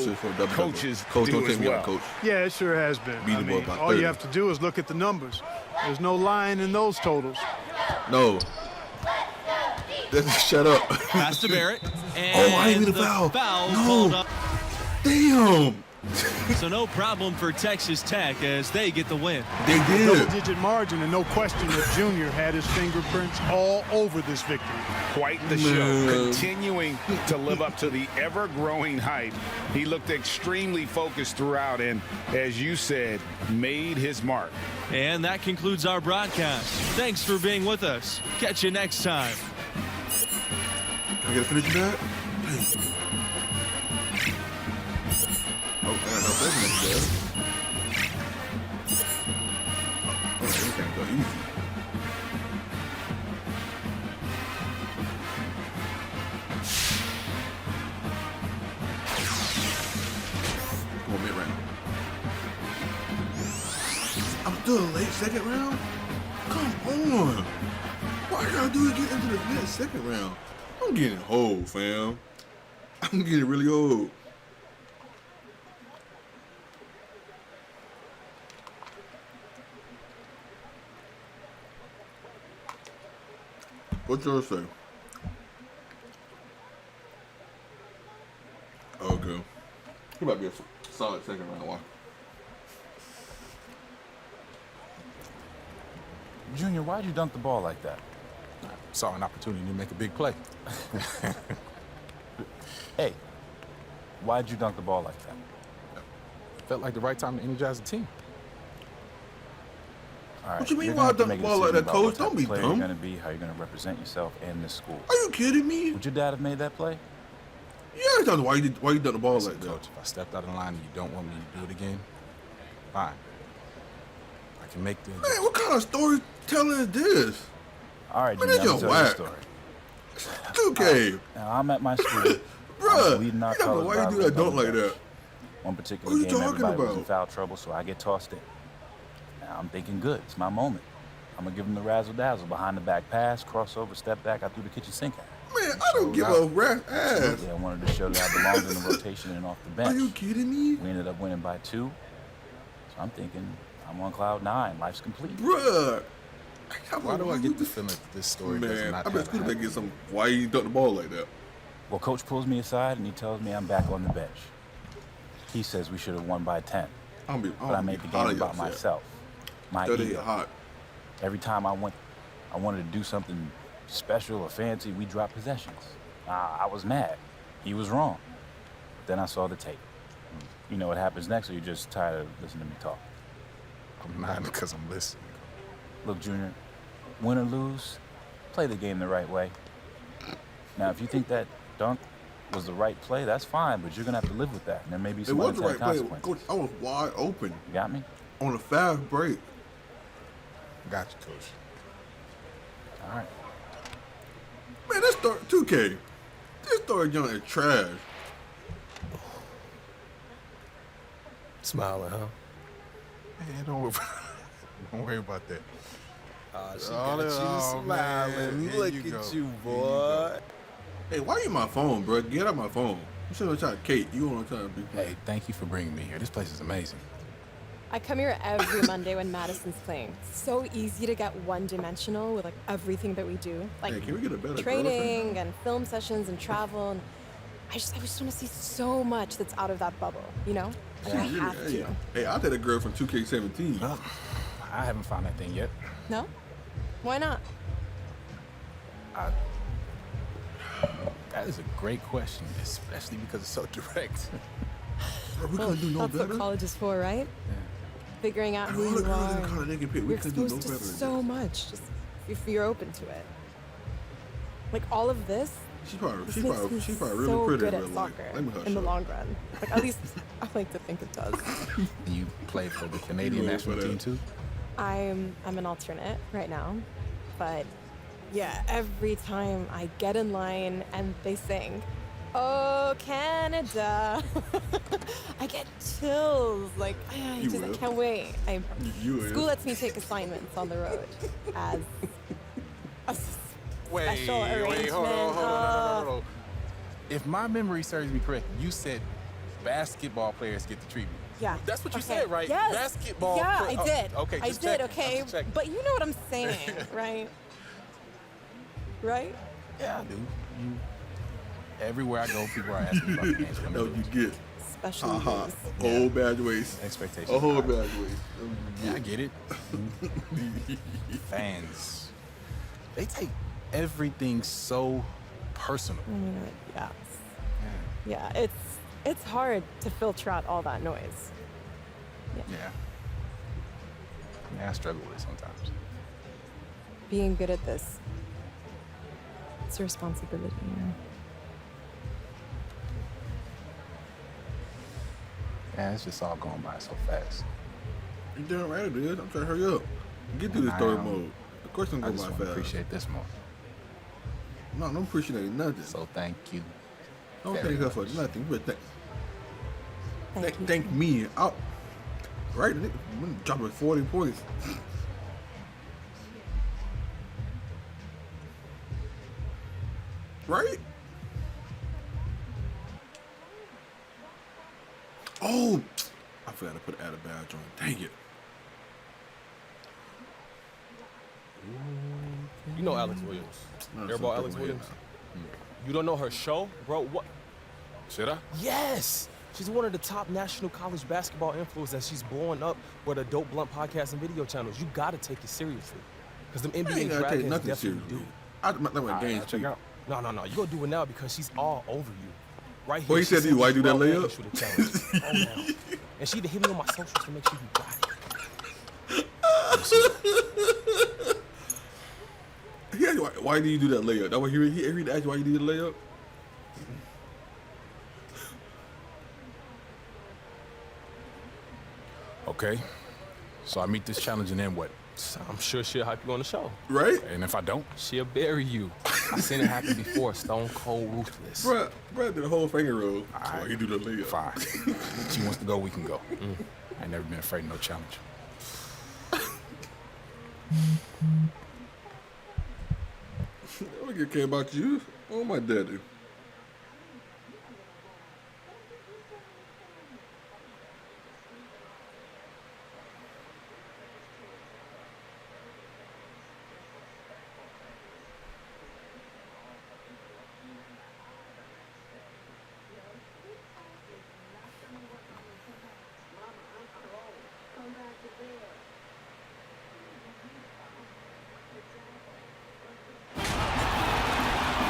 coaches do as well. Coach. Yeah, it sure has been. I mean, all you have to do is look at the numbers. There's no lying in those totals. No. Shut up. Pass to Barrett. And I didn't mean to foul. Foul no. called up. Damn. So no problem for Texas Tech as they get the win. They did. Double-digit margin, and no question that Junior had his fingerprints all over this victory. Quite the show, continuing to live up to the ever-growing hype. He looked extremely focused throughout and, as you said, made his mark. And that concludes our broadcast. Thanks for being with us. Catch you next time. I gotta finish that? Oh, I got no business there. Oh, everything go easy. Come on, mid-round. I'm still late second round? Come on. Why I gotta do it get into the mid-second round? I'm getting old, fam. I'm getting really old. What's yours say? Okay. It might be a solid second round one. Junior, why'd you dunk the ball like that? Saw an opportunity to make a big play. Hey, why'd you dunk the ball like that? Felt like the right time to energize the team. All right, What you mean you're why I gonna have to dunk the make a ball like decision that, about what coach? type Don't of be player dumb. You're gonna be, how you're gonna represent yourself and this school. Are you kidding me? Would your dad have made that play? Yeah, I don't know why you dunked the ball Listen, like that. Coach, if I stepped out of line and you don't want me to do it again, fine. I can make the... Man, what kind of storytelling is this? All right, Man, Junior, that's I'm your gonna tell you a whack. story. 2K. Now, I'm at my school. Bruh, I'm leading our you don't know colors why by you do a that little dunk like bit. that. One particular What are you game, talking everybody was in about? foul trouble, so I get tossed in. Now, I'm thinking good. It's my moment. I'm going to give him the razzle-dazzle. Behind the back pass, crossover, step back. I threw the kitchen sink at him. Man, I don't give a rat's ass. Yeah, I wanted to show that I belonged in the rotation and off the bench. Are you kidding me? We ended up winning by 2. So I'm thinking, I'm on cloud 9. Life's complete. Bruh. Why do I get the feeling that this story does Man, not I bet have Scooter a better get some. Why you dunk the ball like that? Well, Coach pulls me aside and he tells me I'm back on the bench. He says we should have won by 10. But I made the game about myself. My ego. Hot. Every time I wanted to do something special or fancy, we dropped possessions. I was mad. He was wrong. But then I saw the tape. You know what happens next, or you're just tired of listening to me talk? I'm not because I'm listening. Look, Junior, win or lose, play the game the right way. Now, if you think that dunk was the right play, that's fine, but you're going to have to live with that. And there may be It some was the right unintended play. consequences. Coach, I was wide open. You got me? On a fast break. Got you, Coach. All right. Man, this story, 2K. This story junk is trash. Smiling, huh? Man, don't worry about that. She got you smiling. Man, Look here you at go. you, Here boy. Hey, why you my phone, bro? Get out my phone. I'm sure I'm trying to Kate. You want to try to be. Hey, thank you for bringing me here. This place is amazing. I come here every Monday when Madison's playing. It's so easy to get one-dimensional with like everything that we do, like Hey, can we get a better training girlfriend? and film sessions and travel. And I just want to see so much that's out of that bubble, you know? Like I have to. Hey, I did a girl from 2K17. I haven't found that thing yet. No? Why not? That is a great question, especially because it's so direct. We couldn't do no That's better. what college is for, right? Figuring out And who all the you girls in are. college, they can pick. We You're couldn't do no exposed to better than so much, just if you're open to it. Like all of this. She's probably this she's makes probably me she's probably so really pretty good in at real life. soccer Let me hush in the up. long run. Like at least I like to think it does. You play for the Canadian You national for team that. too? I'm an alternate right now, but yeah, every time I get in line and they sing, "Oh Canada," I get chills. Like I will. can't wait. You will. School lets me take assignments on the road as a special arrangement. hold on. If my memory serves me correct, you said basketball players get the treatment. Yeah. That's what you Okay. said, right? Yes. Basketball. Yeah, play- I did. Okay, I just did. checking. Okay, I'm just checking. but you know what I'm saying, right? Right? Yeah, I do. Everywhere I go, people are asking me about the games. No, you get. especially these. Whole bad ways. Expectations. A whole bad ways. Yeah, I get it. Fans, they take everything so personal. Yes. Yeah, it's hard to filter out all that noise. Yeah. I struggle with it sometimes. Being good at this, it's a responsibility. Yeah, it's just all going by so fast. You damn right it is. I'm trying to hurry up. Get through this third mode. Of course I'm I going just by want to fast. appreciate this more. No, I'm appreciating nothing. So thank you. Don't thank her for nothing. You better Thank you. thank me. Out. Right? I'm gonna drop it 40 points. Right? Oh, I forgot to put add a badge on. Dang it. You know Alex Williams. Hear about Alex Williams? You don't know her show? Bro, what? Should I? Yes! She's one of the top national college basketball influencers. She's blowing up with a Dope Blunt podcast and video channels. You gotta take it seriously. Because them NBA Dragons definitely do. Check out. No. You gonna do it now because she's all over you. Right here. Well, he said to you, why do that layup? And she hit me on my socials to make sure you got it. Why do you do that layup? That what he asked you why you did the layup? Okay. So I meet this challenge and then what? I'm sure she'll hype you on the show. Right? And if I don't? She'll bury you. I've seen it happen before. Stone Cold Ruthless. Bruh did the whole finger roll. Why he do the layup? Fine. She wants to go, we can go. I ain't never been afraid of no challenge. I don't care about you. Oh, my daddy.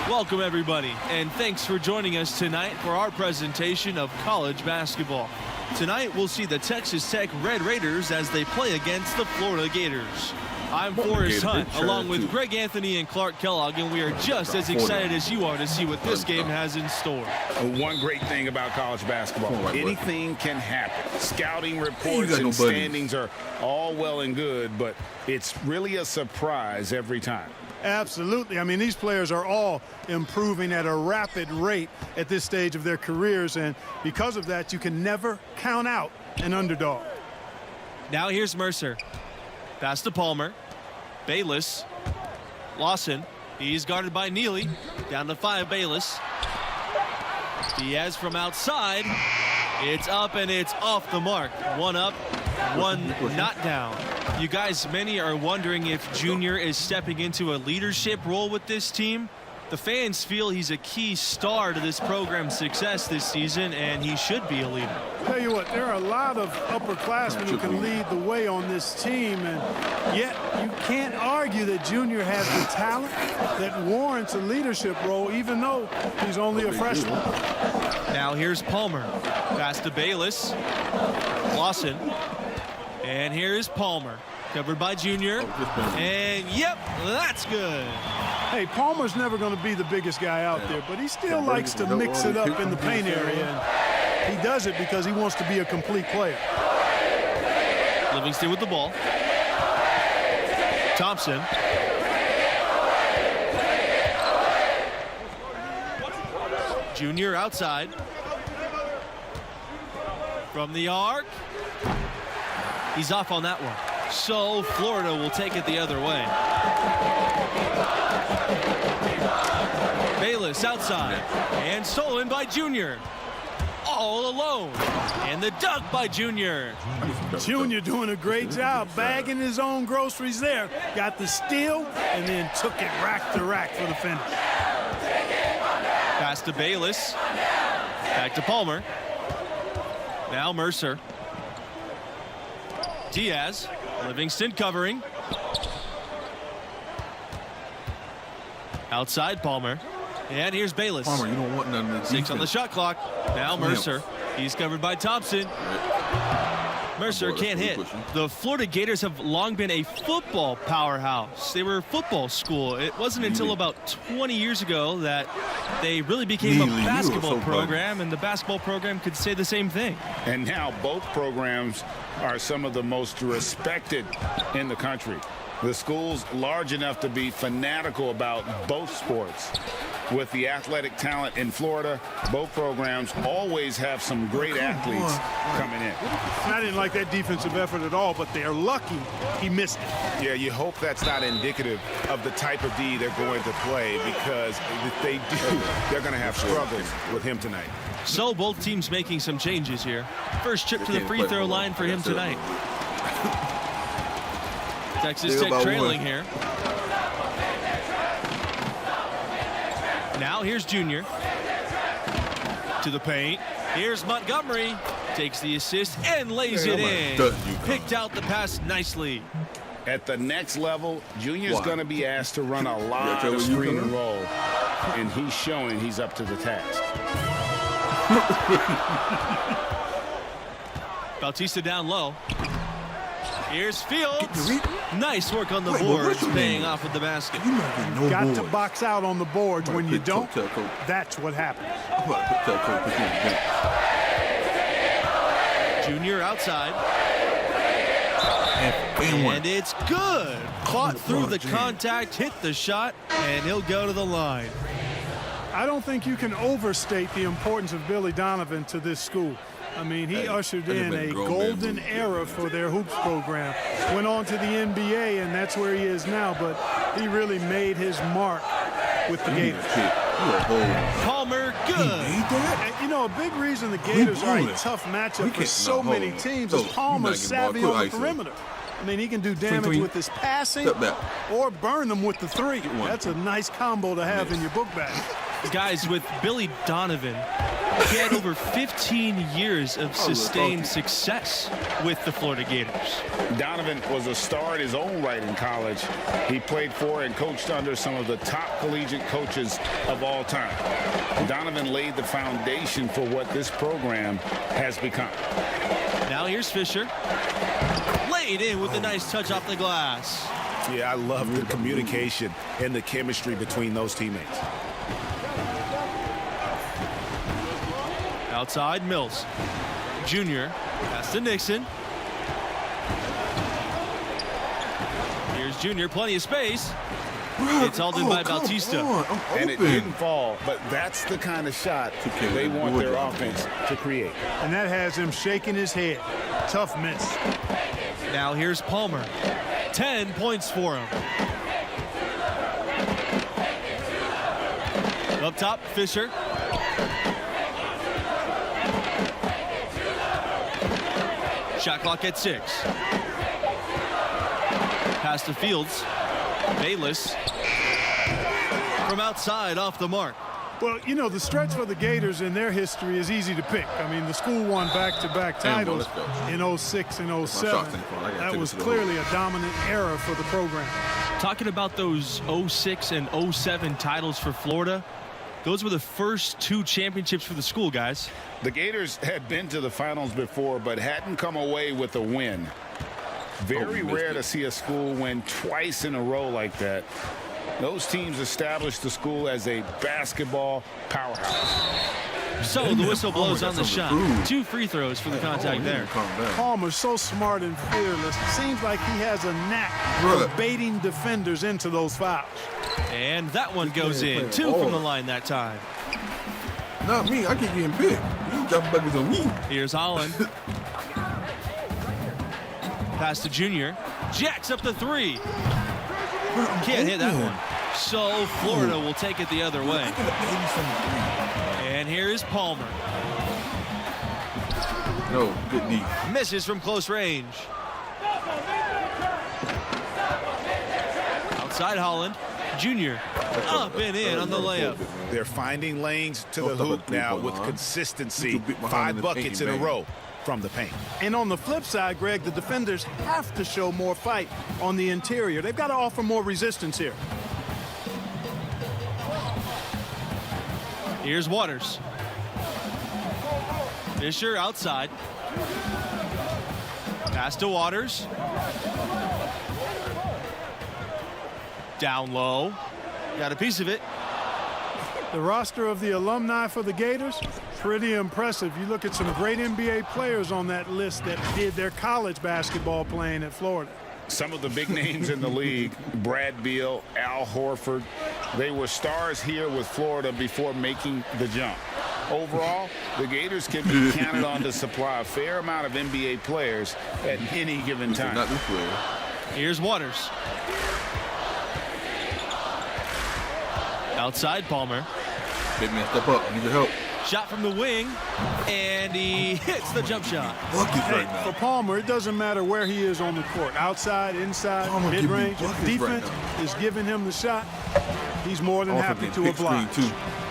Welcome, everybody, and thanks for joining us tonight for our presentation of college basketball. Tonight, we'll see the Texas Tech Red Raiders as they play against the Florida Gators. I'm Forrest Hunt, along with Greg Anthony and Clark Kellogg, and we are just as excited as you are to see what this game has in store. One great thing about college basketball, anything can happen. Scouting reports and no standings are all well and good, but it's really a surprise every time. Absolutely. I mean, these players are all improving at a rapid rate at this stage of their careers, and because of that, you can never count out an underdog. Now here's Mercer. Pass to Palmer. Bayless. Lawson. He's guarded by Neely. Down to 5, Bayless. Diaz from outside. It's up and it's off the mark. One up, one not down. You guys, many are wondering if Junior is stepping into a leadership role with this team. The fans feel he's a key star to this program's success this season, and he should be a leader. Tell you what, there are a lot of upperclassmen who can lead the way on this team, and yet you can't argue that Junior has the talent that warrants a leadership role, even though he's only a freshman. Now here's Palmer. Pass to Bayless. Lawson. And here's Palmer. Covered by Junior. And yep, that's good. Hey, Palmer's never going to be the biggest guy out there, but he still likes to mix it up in the paint area. And he does it because he wants to be a complete player. Livingston with the ball. Thompson. Junior outside. From the arc. He's off on that one. So Florida will take it the other way. Bayless outside. And stolen by Junior. All alone. And the dunk by Junior. Junior doing a great job bagging his own groceries there. Got the steal and then took it rack to rack for the finish. Pass to Bayless. Back to Palmer. Now Mercer. Diaz. Livingston covering. Outside Palmer. And here's Bayless. Palmer, you don't want none of this. 6 on the shot clock. Now Mercer. He's covered by Thompson. Mercer can't hit. The Florida Gators have long been a football powerhouse. They were a football school. It wasn't until about 20 years ago that they really became a basketball program, and the basketball program could say the same thing. And now both programs are some of the most respected in the country. The school's large enough to be fanatical about both sports. With the athletic talent in Florida, both programs always have some great athletes coming in. I didn't like that defensive effort at all, but they're lucky he missed it. Yeah, you hope that's not indicative of the type of D they're going to play, because if they do, they're going to have struggles with him tonight. So both teams making some changes here. First trip to the free throw line for him tonight. Texas Tech trailing here. Now here's Junior to the paint. Here's Montgomery. Takes the assist and lays it in. Picked out the pass nicely. At the next level, Junior's going to be asked to run a lot of screen and roll, and he's showing he's up to the task. Bautista down low. Here's Fields. Nice work on the boards, paying off with the basket. You've got to box out on the boards. When you don't, that's what happens. Junior outside. And it's good. Caught through the contact, hit the shot, and he'll go to the line. I don't think you can overstate the importance of Billy Donovan to this school. I mean, he ushered in a golden era for their hoops program. Went on to the NBA, and that's where he is now, but he really made his mark with the Gators. Palmer, good. And, you know, a big reason the Gators are a tough matchup for so many teams is Palmer's savvy on the perimeter. I mean, he can do damage with his passing or burn them with the three. That's a nice combo to have in your book bag. Guys, with Billy Donovan, he had over 15 years of sustained success with the Florida Gators. Donovan was a star in his own right in college. He played for and coached under some of the top collegiate coaches of all time. Donovan laid the foundation for what this program has become. Now here's Fisher. Laid in with a nice touch off the glass. Yeah, I love the communication and the chemistry between those teammates. Outside, Mills. Junior, pass to Nixon. Here's Junior, plenty of space. It's hauled in by Bautista. And it didn't fall, but that's the kind of shot they want their offense to create. And that has him shaking his head. Tough miss. Now here's Palmer. 10 points for him. Up top, Fisher. Shot clock at 6. Pass to Fields. Bayless. From outside, off the mark. Well, you know, the stretch for the Gators in their history is easy to pick. I mean, the school won back-to-back titles in 06 and 07. That was clearly a dominant era for the program. Talking about those 06 and 07 titles for Florida, those were the first 2 championships for the school, guys. The Gators had been to the finals before, but hadn't come away with a win. Very rare to see a school win twice in a row like that. Those teams established the school as a basketball powerhouse. So the whistle blows on the shot. 2 free throws for the contact there. Palmer's so smart and fearless. It seems like he has a knack for baiting defenders into those fouls. And that one goes in. 2 from the line that time. Not me. I keep getting picked. You dropping buckets on me. Here's Holland. Pass to Junior. Jacks up the 3. Can't hit that one. So Florida will take it the other way. And here's Palmer. No, good knee. Misses from close range. Outside Holland. Junior up and in on the layup. They're finding lanes to the hoop now with consistency. 5 buckets in a row. from the paint. And on the flip side, Greg, the defenders have to show more fight on the interior. They've got to offer more resistance here. Here's Waters. Fisher outside. Pass to Waters. Down low. Got a piece of it. The roster of the alumni for the Gators, pretty impressive. You look at some great NBA players on that list that did their college basketball playing at Florida. Some of the big names in the league, Brad Beal, Al Horford, they were stars here with Florida before making the jump. Overall, the Gators can be counted on to supply a fair amount of NBA players at any given time. Not this player. Here's Waters. Outside Palmer. Big man, step up. I need your help. Shot from the wing, and he hits the jump shot. Hey, for Palmer, it doesn't matter where he is on the court. Outside, inside, mid-range. Defense is giving him the shot. He's more than happy to oblige.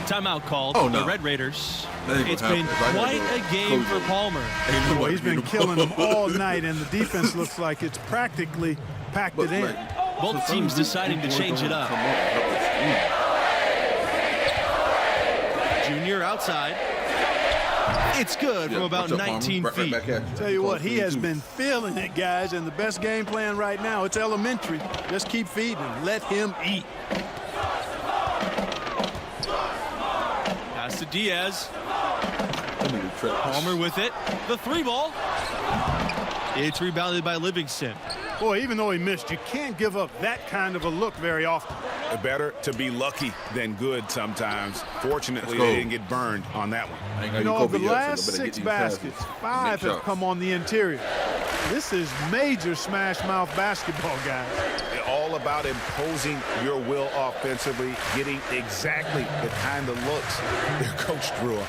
Timeout called Oh, for no. the Red Raiders. It's been quite a game for Palmer. Boy, he's been killing them all night, and the defense looks like it's practically packed it in. Both teams deciding to change it up. Junior outside. It's good from about 19 feet. Tell you what, he has been feeling it, guys, and the best game plan right now, it's elementary. Just keep feeding him. Let him eat. Pass to Diaz. Palmer with it. The three ball. It's rebounded by Livingston. Boy, even though he missed, you can't give up that kind of a look very often. Better to be lucky than good sometimes. Fortunately, they didn't get burned on that one. You know, of the last 6 baskets, 5 have come on the interior. This is major smash mouth basketball, guys. All about imposing your will offensively, getting exactly the kind of looks their coach drew up.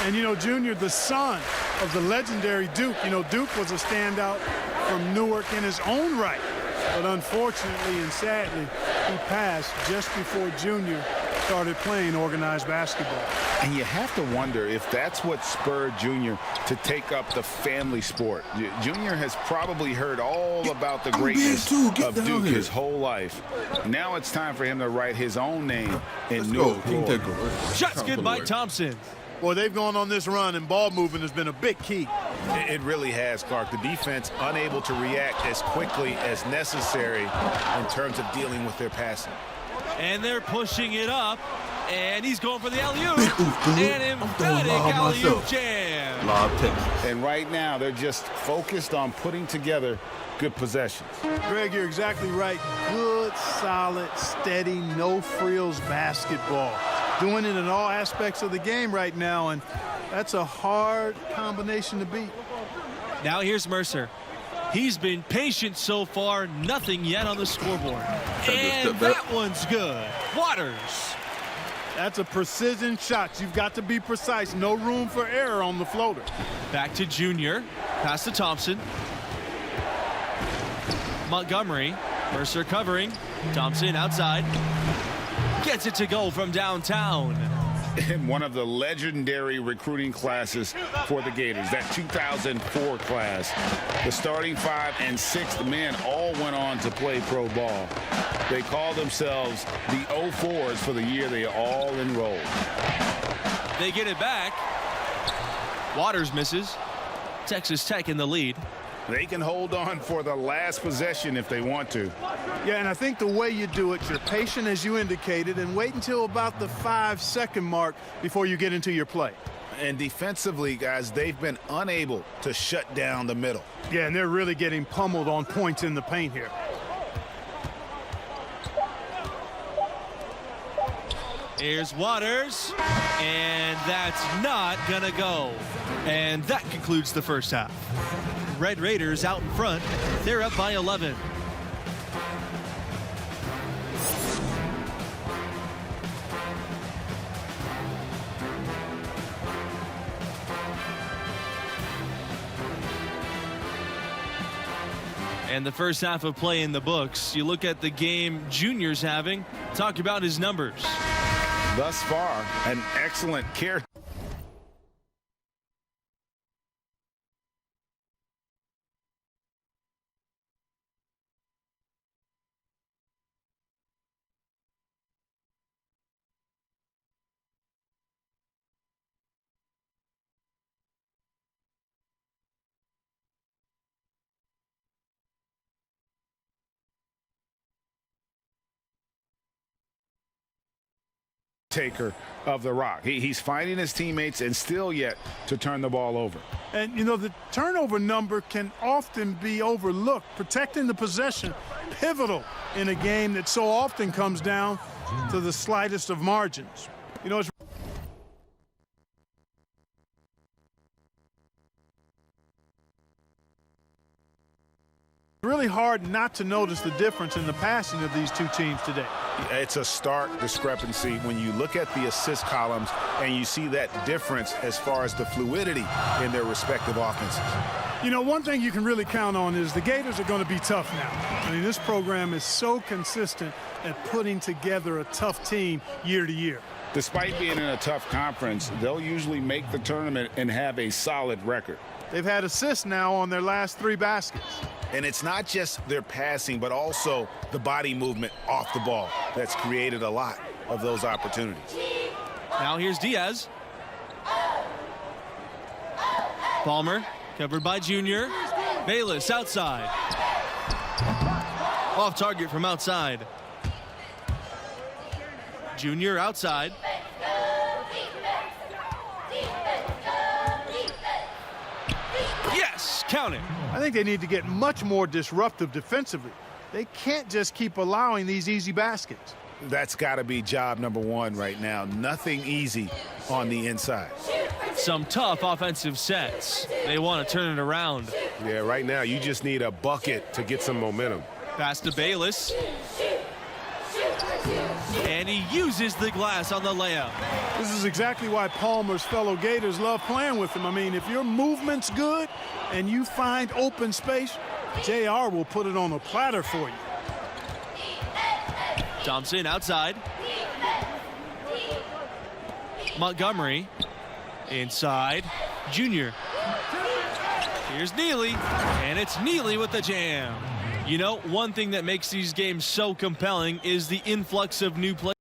And, you know, Junior, the son of the legendary Duke. You know, Duke was a standout from Newark in his own right. But unfortunately and sadly, he passed just before Junior started playing organized basketball. And you have to wonder if that's what spurred Junior to take up the family sport. Junior has probably heard all about the greatness of Duke his whole life. Now it's time for him to write his own name in Newark. Shots good by Thompson. Boy, they've gone on this run, and ball movement has been a big key. It really has, Clark. The defense unable to react as quickly as necessary in terms of dealing with their passing. And they're pushing it up, and he's going for the alley-oop. An emphatic alley-oop jam. And right now, they're just focused on putting together good possessions. Greg, you're exactly right. Good, solid, steady, no-frills basketball. Doing it in all aspects of the game right now, and that's a hard combination to beat. Now here's Mercer. He's been patient so far, nothing yet on the scoreboard. And that one's good. Waters. That's a precision shot. You've got to be precise. No room for error on the floater. Back to Junior. Pass to Thompson. Montgomery. Mercer covering. Thompson outside. Gets it to go from downtown. In one of the legendary recruiting classes for the Gators, that 2004 class, the starting 5 and 6th men all went on to play pro ball. They call themselves the 04s for the year they all enrolled. They get it back. Waters misses. Texas Tech in the lead. They can hold on for the last possession if they want to. Yeah, and I think the way you do it, you're patient as you indicated, and wait until about the 5-second mark before you get into your play. And defensively, guys, they've been unable to shut down the middle. Yeah, and they're really getting pummeled on points in the paint here. Here's Waters, and that's not gonna go. And that concludes the first half. Red Raiders out in front. They're up by 11. And the first half of play in the books. You look at the game Junior's having. Talk about his numbers. Thus far, an excellent care. caretaker of the rock. He's finding his teammates and still yet to turn the ball over. And, you know, the turnover number can often be overlooked. Protecting the possession, pivotal in a game that so often comes down to the slightest of margins. You know, it's really hard not to notice the difference in the passing of these two teams today. It's a stark discrepancy when you look at the assist columns and you see that difference as far as the fluidity in their respective offenses. You know, one thing you can really count on is the Gators are going to be tough now. I mean, this program is so consistent at putting together a tough team year to year. Despite being in a tough conference, they'll usually make the tournament and have a solid record. They've had assists now on their last 3 baskets. And it's not just their passing, but also the body movement off the ball that's created a lot of those opportunities. Now here's Diaz. Palmer, covered by Junior. Bayless outside. Off target from outside. Junior outside. Yes, count it. I think they need to get much more disruptive defensively. They can't just keep allowing these easy baskets. That's got to be job number 1 right now. Nothing easy on the inside. Some tough offensive sets. They want to turn it around. Yeah, right now you just need a bucket to get some momentum. Pass to Bayless. And he uses the glass on the layup. This is exactly why Palmer's fellow Gators love playing with him. I mean, if your movement's good and you find open space, JR will put it on a platter for you. Thompson outside. Montgomery inside. Junior. Here's Neely, and it's Neely with the jam. You know, one thing that makes these games so compelling is the influx of new players.